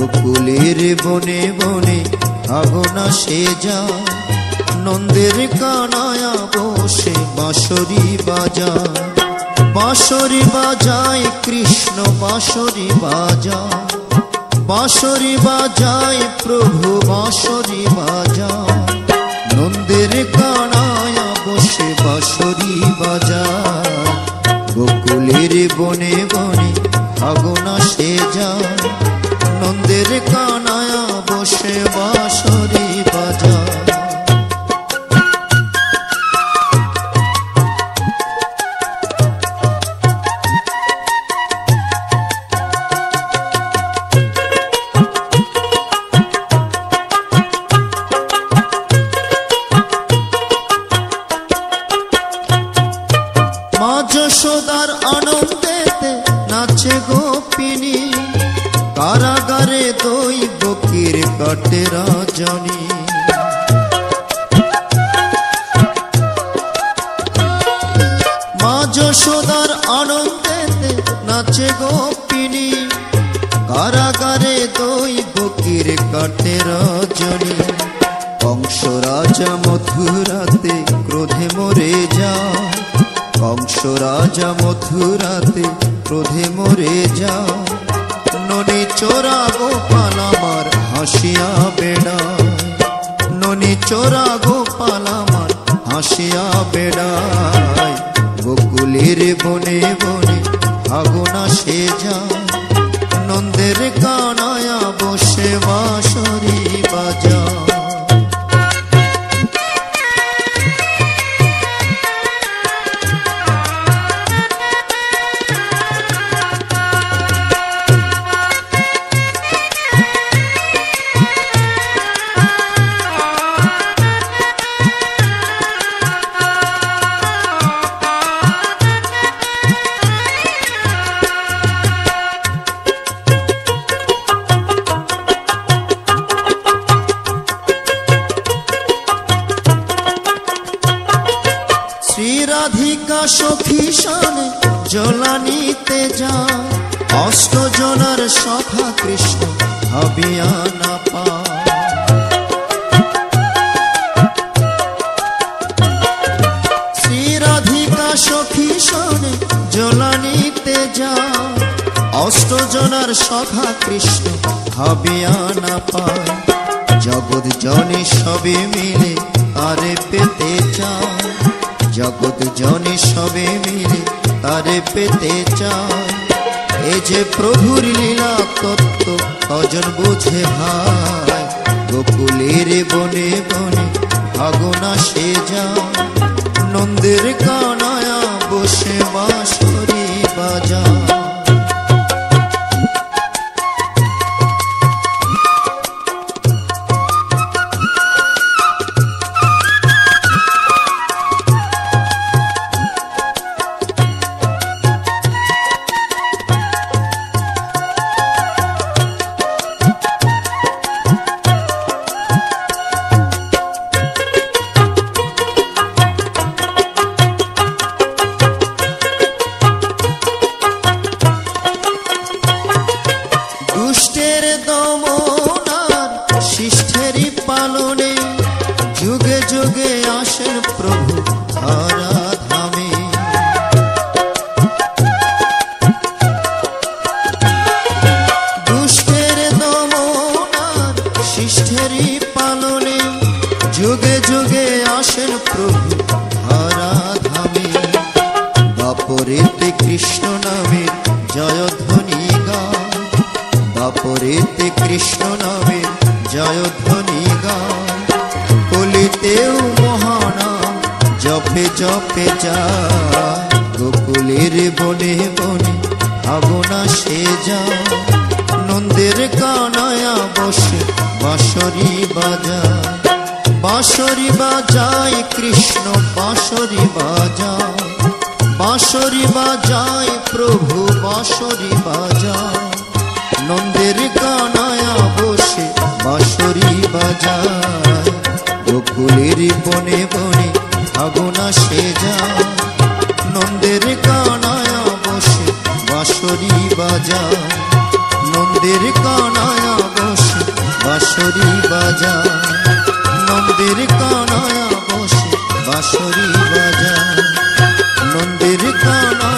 গোকুলের বনে বনে আগনা সে যায়, নন্দের কানায়া বসে বাঁশরি বাজায়। বাঁশরি বাজায় কৃষ্ণ বাঁশরি বাজায়, বাঁশরি বাজায় প্রভু বাঁশরি বাজায়। নন্দের কানায়া বসে বাঁশরি বাজায়, গোকুলের বনে বনে আগনা সে যায়, নন্দের কানায়া বসে বাঁশরি বাজায়। মা যশোদার আনন্দেতে নাচে গোপিনী, কারাগারে দৈবকীর কাটে রজনী। মা যশোদার আনন্দেতে নাচে গোপিনী, কারাগারে দৈবকীর কাটে রজনী। কংস রাজা মথুরাতে ক্রোধে মরে যায়, কংস রাজা মথুরাতে ক্রোধে মরে যায়। ননি চোরা গোপাল আমার হাসিয়া বেড়ায়, ননি চোরা গোপাল আমার হাসিয়া বেড়ায়। গোকুলের বনে বনে আগনা সে যায়, নন্দের কানায়া বসে বাঁশরি বাজায়। রাধিকা সখী শানে জলানিতে যায়, অষ্ট জনার সখা কৃষ্ণ ভাবিয়া না পায়। শ্রী রাধিকা সখী শানে জলানিতে যায়, অষ্ট জনার সখা কৃষ্ণ ভাবিয়া না পায়। জগৎ জনে সবে মিলে আরে পেতে চায়, জগৎ জনে সবে মিলে তারে পেতে চায়। এ যে প্রভুর লীলা তত্ত্ব কজন বুঝে ভাই, গোকুলের বনে বনে আগনা সে যায়, নন্দের কানায়া বসে বাঁশরি বাজায়। দুষ্টের দমনার শিষ্টেরই পালনে, যুগে যুগে আসেন প্রভু ধরা ধামে। দুষ্টের দমনার শিষ্টেরই পালনে, যুগে যুগে আসেন প্রভু ধরা ধামে। দাপরেতে কৃষ্ণ নামে জয়ধ্বনি গায়, দাপরেতে কৃষ্ণ নামে জয়ধ্বনি গায়। কলিতেও মহানাম জপে জপে যায়, গোকুলের বনে বনে আগনা সে যায়, নন্দের কানায়া বসে বাঁশরি বাজায়। বাঁশরি বাজায় কৃষ্ণ বাঁশরি বাজায়, বাঁশরি বাজায় প্রভু বাঁশরি বাজায়। নন্দের কানায়া বসে বাঁশরি বাজায়, গোকুলের বনে বনে আগনা সে যায়, নন্দের কানায়া বসে বাঁশরি বাজায়, নন্দের কানায়া বাঁশরি বাজা, নন্দের কানায়া বসে বাঁশরি বাজা, নন্দের কানা